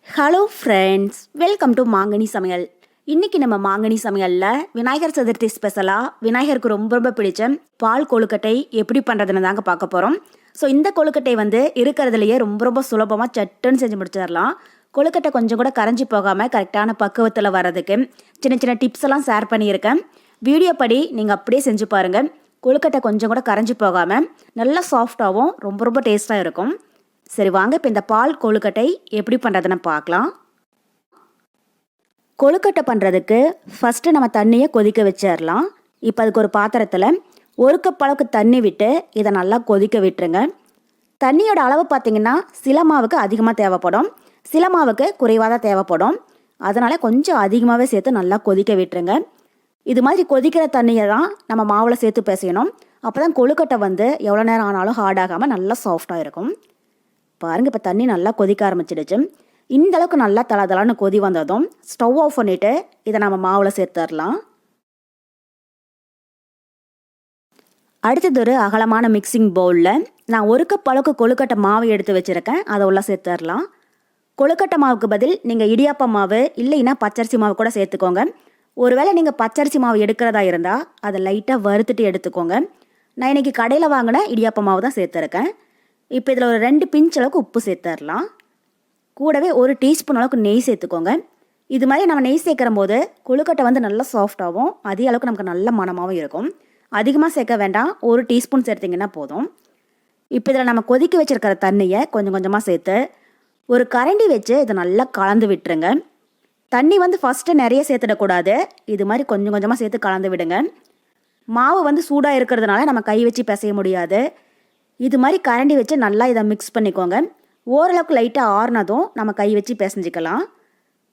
Hello friends, welcome to மாங்கனி சமையல். இன்றைக்கி நம்ம மாங்கனி சமையலில் விநாயகர் சதுர்த்தி ஸ்பெஷலாக விநாயகருக்கு ரொம்ப ரொம்ப பிடிச்ச பால் கொழுக்கட்டை எப்படி பண்ணுறதுன்னு தாங்க பார்க்க போகிறோம். ஸோ இந்த கொழுக்கட்டை இருக்கிறதுலையே ரொம்ப ரொம்ப சுலபமாக சட்டுன்னு செஞ்சு முடிச்சிடலாம். கொழுக்கட்டை கொஞ்சம் கூட கரைஞ்சி போகாமல் கரெக்டான பக்குவத்தில் வர்றதுக்கு சின்ன சின்ன டிப்ஸ் எல்லாம் ஷேர் பண்ணியிருக்கேன். வீடியோ படி நீங்கள் அப்படியே செஞ்சு பாருங்கள். கொழுக்கட்டை கொஞ்சம் கூட கரைஞ்சி போகாமல் நல்லா சாஃப்டாகவும் ரொம்ப ரொம்ப டேஸ்ட்டாக இருக்கும். சரி வாங்க, இப்போ இந்த பால் கொழுக்கட்டை எப்படி பண்ணுறதுன்னு பார்க்கலாம். கொழுக்கட்டை பண்ணுறதுக்கு ஃபஸ்ட்டு நம்ம தண்ணியை கொதிக்க வச்சிடலாம். இப்போ அதுக்கு ஒரு பாத்திரத்தில் 1 கப் அளவுக்கு தண்ணி விட்டு இதை நல்லா கொதிக்க விட்டுருங்க. தண்ணியோட அளவு பார்த்திங்கன்னா சில மாவுக்கு அதிகமாக தேவைப்படும், சில மாவுக்கு குறைவாக தான் தேவைப்படும். அதனால் கொஞ்சம் அதிகமாகவே சேர்த்து நல்லா கொதிக்க விட்டுருங்க. இது மாதிரி கொதிக்கிற தண்ணியை தான் நம்ம மாவில் சேர்த்து பிசையணும். அப்போ தான் கொழுக்கட்டை எவ்வளோ நேரம் ஆனாலும் ஹார்டாகாமல் நல்லா சாஃப்டாக இருக்கும். பாருங்கள், இப்போ தண்ணி நல்லா கொதிக்க ஆரம்பிச்சிடுச்சு. இந்த அளவுக்கு நல்லா தளதளான்னு கொதி வந்ததும் ஸ்டவ் ஆஃப் பண்ணிவிட்டு இதை நம்ம மாவில் சேர்த்துடலாம். அடுத்தது ஒரு அகலமான மிக்சிங் பவுலில் நான் 1 கப் அளவுக்கு கொழுக்கட்டை மாவு எடுத்து வச்சுருக்கேன். அதை உள்ள சேர்த்துடலாம். கொழுக்கட்டை மாவுக்கு பதில் நீங்கள் இடியாப்ப மாவு இல்லைன்னா பச்சரிசி மாவு கூட சேர்த்துக்கோங்க. ஒருவேளை நீங்கள் பச்சரிசி மாவு எடுக்கிறதா இருந்தால் அதை லைட்டாக வறுத்துட்டு எடுத்துக்கோங்க. நான் இன்றைக்கி கடையில் வாங்கின இடியாப்ப மாவு தான் சேர்த்துருக்கேன். இப்போ இதில் ஒரு 2 பிஞ்ச் அளவுக்கு உப்பு சேர்த்துடலாம். கூடவே 1 டீஸ்பூன் அளவுக்கு நெய் சேர்த்துக்கோங்க. இது மாதிரி நம்ம நெய் சேர்க்குற போது கொழுக்கட்டை நல்லா சாஃப்டாகவும் அதே அளவுக்கு நமக்கு நல்ல மணமாகவும் இருக்கும். அதிகமாக சேர்க்க வேண்டாம், 1 டீஸ்பூன் சேர்த்திங்கன்னா போதும். இப்போ இதில் நம்ம கொதிக்க வச்சுருக்கிற தண்ணியை கொஞ்சம் கொஞ்சமாக சேர்த்து ஒரு கரண்டி வச்சு இதை நல்லா கலந்து விட்டுருங்க. தண்ணி ஃபஸ்ட்டு நிறைய சேர்த்துடக்கூடாது, இது மாதிரி கொஞ்சம் கொஞ்சமாக சேர்த்து கலந்து விடுங்க. மாவு சூடாக இருக்கிறதுனால நம்ம கை வச்சு பிசைய முடியாது. இது மாதிரி கரண்டி வச்சு நல்லா இதை மிக்ஸ் பண்ணிக்கோங்க. ஓரளவுக்கு லைட்டாக ஆறுனதும் நம்ம கை வச்சு பிசைஞ்சிக்கலாம்.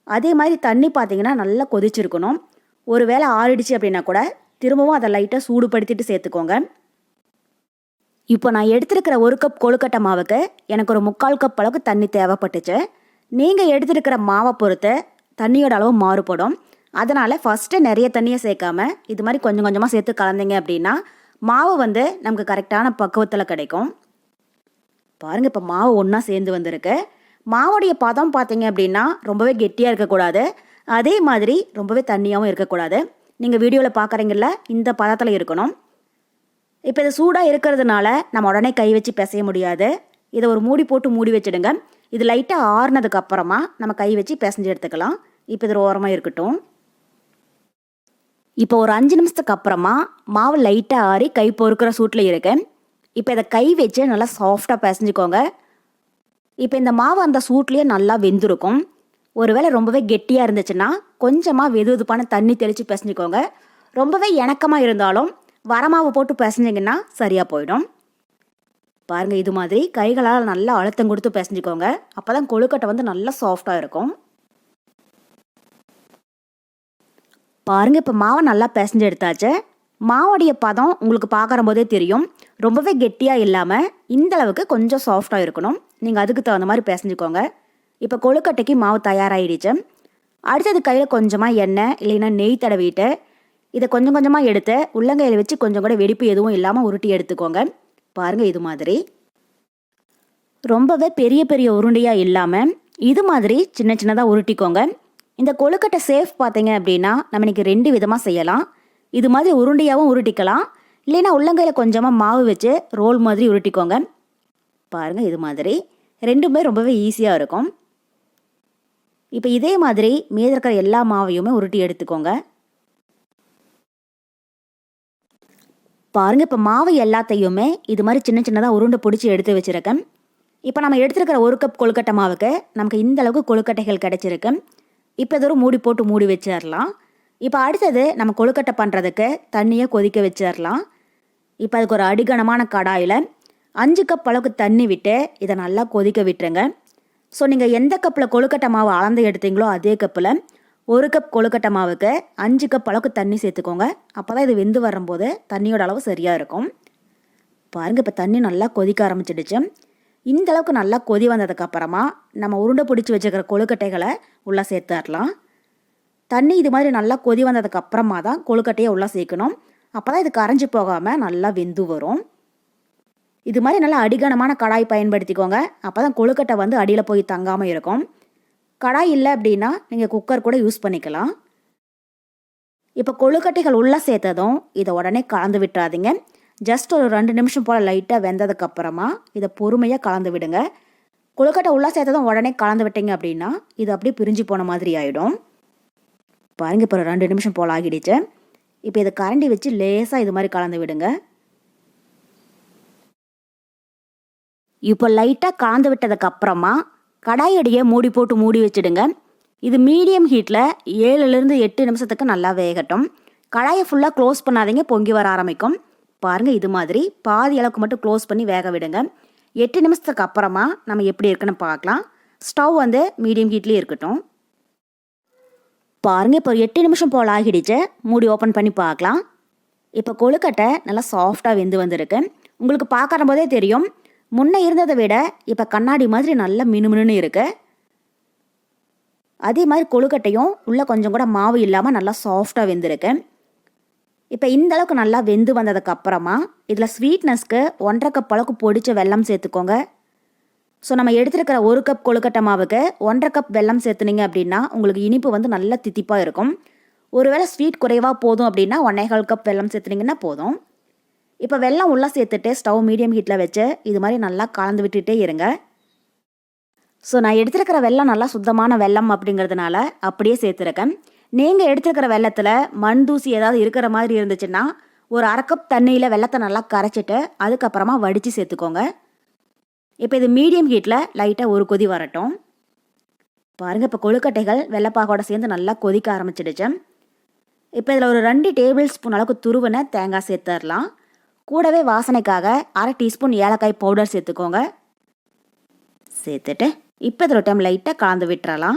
அதே மாதிரி தண்ணி பார்த்திங்கன்னா நல்லா கொதிச்சிருக்கணும். ஒரு வேளை ஆறிடுச்சு அப்படின்னா கூட திரும்பவும் அதை லைட்டாக சூடுபடுத்திட்டு சேர்த்துக்கோங்க. இப்போ நான் எடுத்துருக்கிற 1 கப் கொழுக்கட்டை மாவுக்கு எனக்கு ஒரு 3/4 கப் அளவுக்கு தண்ணி தேவைப்பட்டுச்சு. நீங்கள் எடுத்துருக்கிற மாவை பொறுத்து தண்ணியோட அளவு மாறுபடும். அதனால் ஃபஸ்ட்டு நிறைய தண்ணியை சேர்க்காம இது மாதிரி கொஞ்சம் கொஞ்சமாக சேர்த்து கலந்தீங்க அப்படின்னா மாவு நமக்கு கரெக்டான பக்குவத்தில் கிடைக்கும். பாருங்கள், இப்போ மாவு ஒன்றா சேர்ந்து வந்திருக்கு. மாவுடைய பதம் பார்த்தீங்க அப்படின்னா ரொம்பவே கெட்டியாக இருக்கக்கூடாது, அதே மாதிரி ரொம்பவே தண்ணியாகவும் இருக்கக்கூடாது. நீங்கள் வீடியோவில் பார்க்குறீங்கள இந்த பதத்தில் இருக்கணும். இப்போ இது சூடாக இருக்கிறதுனால நம்ம உடனே கை வச்சு பிசைய முடியாது. இதை ஒரு மூடி போட்டு மூடி வச்சுடுங்க. இது லைட்டாக ஆறுனதுக்கு அப்புறமா நம்ம கை வச்சு பிசைஞ்சு எடுத்துக்கலாம். இப்போ இது ஓரமாக இருக்கட்டும். இப்போ ஒரு 5 நிமிஷத்துக்கு அப்புறமா மாவு லைட்டாக ஆறி கை பொறுக்கிற சூட்டில் இருக்கு. இப்போ இதை கை வச்சு நல்லா சாஃப்டாக பிசைஞ்சிக்கோங்க. இப்போ இந்த மாவு அந்த சூட்லேயே நல்லா வெந்திருக்கும். ஒருவேளை ரொம்பவே கெட்டியாக இருந்துச்சுன்னா கொஞ்சமாக வெது வெதுப்பான தண்ணி தெளித்து பிசைஞ்சிக்கோங்க. ரொம்பவே இணக்கமாக இருந்தாலும் வரமாவு போட்டு பிசைஞ்சிங்கன்னா சரியாக போயிடும். பாருங்கள், இது மாதிரி கைகளால் நல்லா அழுத்தம் கொடுத்து பிசைஞ்சிக்கோங்க. அப்போ தான் கொழுக்கட்டை நல்லா சாஃப்டாக இருக்கும். பாருங்கள், இப்போ மாவை நல்லா பிசைஞ்சு எடுத்தாச்சு. மாவுடைய பதம் உங்களுக்கு பார்க்குற போதே தெரியும். ரொம்பவே கெட்டியாக இல்லாமல் இந்த அளவுக்கு கொஞ்சம் சாஃப்டாக இருக்கணும். நீங்கள் அதுக்கு தகுந்த மாதிரி பிசைஞ்சுக்கோங்க. இப்போ கொழுக்கட்டைக்கு மாவு தயாராகிடுச்சு. அடுத்தது கையில் கொஞ்சமாக எண்ணெய் இல்லைன்னா நெய் தடவிட்டு இதை கொஞ்சம் கொஞ்சமாக எடுத்து உள்ளங்கையில் வச்சு கொஞ்சம் கூட வெடிப்பு எதுவும் இல்லாமல் உருட்டி எடுத்துக்கோங்க. பாருங்கள், இது மாதிரி ரொம்பவே பெரிய பெரிய உருண்டையாக இல்லாமல் இது மாதிரி சின்ன சின்னதாக உருட்டிக்கோங்க. இந்த கொழுக்கட்டை சேஃப் பார்த்தீங்க அப்படின்னா நம்ம இன்றைக்கி 2 விதமாக செய்யலாம். இது மாதிரி உருண்டையாகவும் உருட்டிக்கலாம், இல்லைன்னா உள்ளங்கையில் கொஞ்சமாக மாவு வச்சு ரோல் மாதிரி உருட்டிக்கோங்க. பாருங்கள், இது மாதிரி 2மே ரொம்பவே ஈஸியாக இருக்கும். இப்போ இதே மாதிரி மீதி இருக்கிற எல்லா மாவையுமே உருட்டி எடுத்துக்கோங்க. பாருங்கள், இப்போ மாவு எல்லாத்தையுமே இது மாதிரி சின்ன சின்னதாக உருண்டை பிடிச்சி எடுத்து வச்சுருக்கேன். இப்போ நம்ம எடுத்துருக்கிற 1 கப் கொழுக்கட்டை மாவுக்கு நமக்கு இந்த அளவுக்கு கொழுக்கட்டைகள் கிடச்சிருக்கு. இப்போ இது ஒரு மூடி போட்டு மூடி வச்சிடலாம். இப்போ அடுத்தது நம்ம கொழுக்கட்டை பண்ணுறதுக்கு தண்ணியை கொதிக்க வச்சிடலாம். இப்போ அதுக்கு ஒரு அடிகனமான கடாயில் 5 கப் அளவுக்கு தண்ணி விட்டு இதை நல்லா கொதிக்க விட்டுருங்க. ஸோ நீங்கள் எந்த கப்பில் கொழுக்கட்டை மாவு அளந்து எடுத்தீங்களோ அதே கப்பில் 1 கப் கொழுக்கட்டை மாவுக்கு 5 கப் அளவுக்கு தண்ணி சேர்த்துக்கோங்க. அப்போ தான் இது வெந்து வரும்போது தண்ணியோட அளவு சரியாக இருக்கும். பாருங்கள், இப்போ தண்ணி நல்லா கொதிக்க ஆரம்பிச்சிடுச்சு. இந்த அளவுக்கு நல்லா கொதி வந்ததுக்கப்புறமா நம்ம உருண்டை பிடிச்சி வச்சுக்கிற கொழுக்கட்டைகளை உள்ளே சேர்த்துடலாம். தண்ணி இது மாதிரி நல்லா கொதி வந்ததுக்கப்புறமா தான் கொழுக்கட்டையை உள்ளே சேர்க்கணும். அப்போ தான் இது கரைஞ்சி போகாமல் நல்லா வெந்து வரும். இது மாதிரி நல்லா அடிகனமான கடாய் பயன்படுத்திக்கோங்க. அப்போ தான் கொழுக்கட்டை அடியில் போய் தங்காமல் இருக்கும். கடாய் இல்லை அப்படின்னா நீங்கள் குக்கர் கூட யூஸ் பண்ணிக்கலாம். இப்போ கொழுக்கட்டைகள் உள்ளே சேர்த்ததும் இதை உடனே கலந்து விட்டுறாதீங்க. ஜஸ்ட் ஒரு 2 நிமிஷம் போல் லைட்டாக வெந்ததுக்கப்புறமா இதை பொறுமையாக கலந்து விடுங்க. கொழுக்கட்டை உள்ளே சேர்த்ததும் உடனே கலந்து விட்டீங்க அப்படின்னா இது அப்படியே பிரிஞ்சு போன மாதிரி ஆகிடும். பாருங்கள், இப்போ 2 நிமிஷம் போல் ஆகிடுச்சு. இப்போ இதை கரண்டி வச்சு லேசாக இது மாதிரி கலந்து விடுங்க. இப்போ லைட்டாக கலந்து விட்டதுக்கப்புறமா கடாயடியை மூடி போட்டு மூடி வச்சுடுங்க. இது மீடியம் ஹீட்டில் 7லேருந்து 8 நிமிஷத்துக்கு நல்லா வேகட்டும். கடாயை ஃபுல்லாக க்ளோஸ் பண்ணாதீங்க, பொங்கி வர ஆரம்பிக்கும். பாருங்கள், இது மாதிரி பாதி அளவுக்கு மட்டும் க்ளோஸ் பண்ணி வேக விடுங்க. 8 நிமிஷத்துக்கு அப்புறமா நம்ம எப்படி இருக்குன்னு பார்க்கலாம். ஸ்டவ் மீடியம் ஹீட்லேயே இருக்கட்டும். பாருங்கள், இப்போ 8 நிமிஷம் போல் ஆகிடுச்சு. மூடி ஓப்பன் பண்ணி பார்க்கலாம். இப்போ கொழுக்கட்டை நல்லா சாஃப்டாக வெந்து வந்திருக்கு. உங்களுக்கு பார்க்குற போதே தெரியும், முன்னே இருந்ததை விட இப்போ கண்ணாடி மாதிரி நல்லா மினுமினுன்னு இருக்குது. அதே மாதிரி கொழுக்கட்டையும் உள்ளே கொஞ்சம் கூட மாவு இல்லாமல் நல்லா சாஃப்டாக வெந்திருக்கு. இப்போ இந்த அளவுக்கு நல்லா வெந்து வந்ததுக்கப்புறமா இதில் ஸ்வீட்னஸ்க்கு 1.5 கப் அளவுக்கு பொடிச்ச வெல்லம் சேர்த்துக்கோங்க. ஸோ நம்ம எடுத்துருக்கிற 1 கப் கொழுக்கட்டை மாவுக்கு 1.5 கப் வெல்லம் சேர்த்துனீங்க அப்படின்னா உங்களுக்கு இனிப்பு நல்லா தித்திப்பாக இருக்கும். ஒருவேளை ஸ்வீட் குறைவாக போதும் அப்படின்னா 1.25 கப் வெல்லம் சேர்த்துனீங்கன்னா போதும். இப்போ வெல்லம் உள்ளே சேர்த்துட்டு ஸ்டவ் மீடியம் ஹீட்டில் வச்சு இது மாதிரி நல்லா கலந்து விட்டுட்டே இருங்க. ஸோ நான் எடுத்துருக்கிற வெல்லம் நல்லா சுத்தமான வெல்லம் அப்படிங்கிறதுனால அப்படியே சேர்த்துருக்கேன். நீங்கள் எடுத்துருக்கிற வெல்லத்தில் மண் தூசி ஏதாவது இருக்கிற மாதிரி இருந்துச்சுன்னா ஒரு 1/2 கப் தண்ணியில் வெல்லத்தை நல்லா கரைச்சிட்டு அதுக்கப்புறமா வடித்து சேர்த்துக்கோங்க. இப்போ இது மீடியம் ஹீட்டில் லைட்டாக ஒரு கொதி வரட்டும். பாருங்கள், இப்போ கொழுக்கட்டைகள் வெள்ளைப்பாகோட சேர்ந்து நல்லா கொதிக்க ஆரம்பிச்சிடுச்சு. இப்போ இதில் ஒரு 2 டேபிள் ஸ்பூன் அளவுக்கு துருவின தேங்காய் சேர்த்துடலாம். கூடவே வாசனைக்காக 1/2 டீஸ்பூன் ஏலக்காய் பவுடர் சேர்த்துக்கோங்க. சேர்த்துட்டு இப்போ இதில் டைம் லைட்டாக கலந்து விட்டுறலாம்.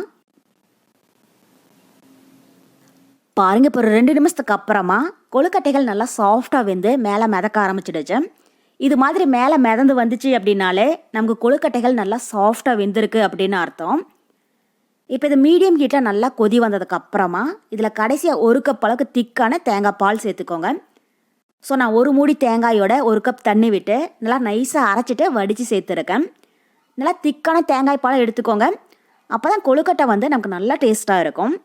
பாருங்கள், இப்போ ஒரு 2 நிமிஷத்துக்கு அப்புறமா கொழுக்கட்டைகள் நல்லா சாஃப்டாக வெந்து மேலே மிதக்க ஆரம்பிச்சிடுச்சு. இது மாதிரி மேலே மிதந்து வந்துச்சு அப்படின்னாலே நமக்கு கொழுக்கட்டைகள் நல்லா சாஃப்டாக வெந்திருக்கு அப்படின்னு அர்த்தம். இப்போ இது மீடியம் ஹீட்டில் நல்லா கொதி வந்ததுக்கப்புறமா இதில் கடைசியாக 1 கப் அளவுக்கு திக்கான தேங்காய் பால் சேர்த்துக்கோங்க. ஸோ நான் 1 மூடி தேங்காயோட 1 கப் தண்ணி விட்டு நல்லா நைஸாக அரைச்சிட்டு வடித்து சேர்த்துருக்கேன். நல்லா திக்கான தேங்காய் பால் எடுத்துக்கோங்க. அப்போ தான் கொழுக்கட்டை நமக்கு நல்லா டேஸ்ட்டாக இருக்கும்.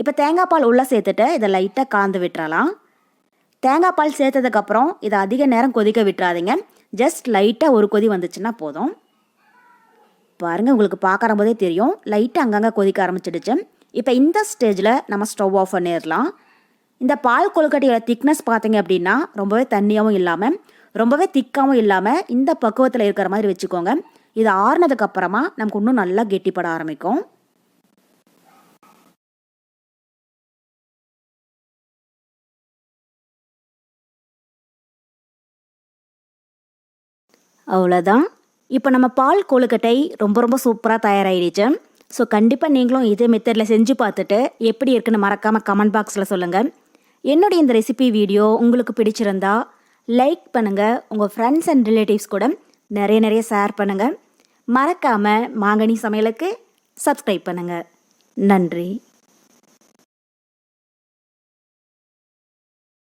இப்போ தேங்காய் பால் உள்ளே சேர்த்துட்டு இதை லைட்டாக கலந்து விட்டுறலாம். தேங்காய் பால் சேர்த்ததுக்கப்புறம் இதை அதிக நேரம் கொதிக்க விட்டுறாதீங்க. ஜஸ்ட் லைட்டாக ஒரு கொதி வந்துச்சுன்னா போதும். பாருங்கள், உங்களுக்கு பார்க்குற போதே தெரியும், லைட்டாக அங்கங்கே கொதிக்க ஆரம்பிச்சிடுச்சு. இப்போ இந்த ஸ்டேஜில் நம்ம ஸ்டவ் ஆஃப் பண்ணிடலாம். இந்த பால் கொழுக்கட்டையோட திக்னஸ் பார்த்தீங்க அப்படின்னா ரொம்பவே தண்ணியாகவும் இல்லாமல் ரொம்பவே திக்காகவும் இல்லாமல் இந்த பக்குவத்தில் இருக்கிற மாதிரி வச்சுக்கோங்க. இது ஆறுனதுக்கப்புறமா நமக்கு இன்னும் நல்லா கெட்டிப்பட ஆரம்பிக்கும். அவ்வளோதான். இப்போ நம்ம பால் கொழுக்கட்டை ரொம்ப ரொம்ப சூப்பராக தயாராகிடுச்சு. ஸோ கண்டிப்பாக நீங்களும் இதே மெத்தடில் செஞ்சு பார்த்துட்டு எப்படி இருக்குன்னு மறக்காமல் கமெண்ட் பாக்ஸில் சொல்லுங்கள். என்னுடைய இந்த ரெசிபி வீடியோ உங்களுக்கு பிடிச்சிருந்தா லைக் பண்ணுங்கள். உங்கள் ஃப்ரெண்ட்ஸ் அண்ட் ரிலேட்டிவ்ஸ் கூட நிறைய ஷேர் பண்ணுங்கள். மறக்காமல் மாங்கனி சமையலுக்கு சப்ஸ்கிரைப் பண்ணுங்கள். நன்றி.